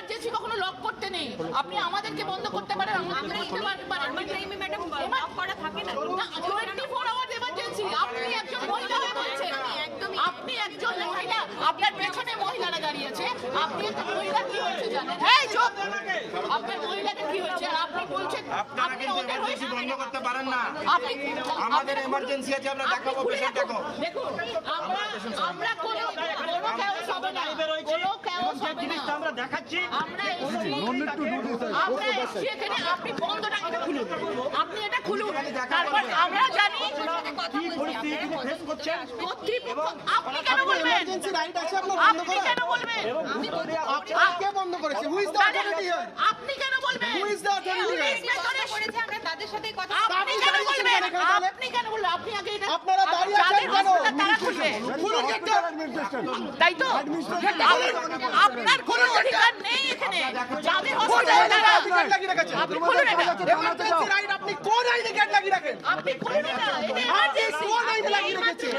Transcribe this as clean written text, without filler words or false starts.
Emergency কখনো lock করতে নেই। আপনি আমাদেরকে বন্ধ করতে পারেন, আমাদের করতে পারেন। ম্যাডাম লক করা থাকে না, 24 আওয়ার এমার্জেন্সি। আপনি একজন মহিলা হয়ে বলছেন, আপনি একজন মহিলা, আপনার পেছনে মহিলারা দাঁড়িয়ে আছে, আপনি একটা মহিলা কি হচ্ছে জানেন? এই চুপ, আপনার মহিলাকে কি হচ্ছে আর আপনি বলছেন আপনি ওদের হয়ে বন্ধ করতে পারেন না। আপনি আমাদের এমার্জেন্সি আছে, আমরা দেখাবো পেশেন্ট দেখো। দেখুন আমরা কোনো কেউস হবে না, কোনো কেউস হবে না। আমরা দেখাচ্ছি, আমরা এসছি এখানে, আপনি বন্ধটা এটা খুলুন, আপনি এটা খুলুন, তারপর আমরা জানি কি পরিস্থিতি ফেস করছেন। আপনি কেন বলবেন? এমার্জেন্সি রাইট আছে আপনার বন্ধ আপনি করা? কেন বলবেন? আপনারা কে বন্ধ করেছে? Who is the authority here? আপনি কেন বলবেন? Who is the authority here? আমরা তাদের সাথে কথা আপনি কেন দাঁড়িয়ে আছেন বলবেন? কেন তাহলে? আপনি কেন বলবেন? আপনি আগে এটা আপনারা দাঁড়িয়ে আছেন যাদের কেন? হাসপাতাল তারা খুলবে, খুলুন গেটটা। তাই তো? আপনার কোনো অধিকার নেই এখানে, যাদের হাসপাতাল তারা গেট লাগিয়ে রেখেছেন। আপনি খুলুন এটা, এমার্জেন্সি রাইট আপনি কোন আইনে গেট লাগিয়ে রাখেন? আপনি খুলুন এটা, এটা আপনি emergency। কোন আইনে লাগিয়ে রেখেছেন?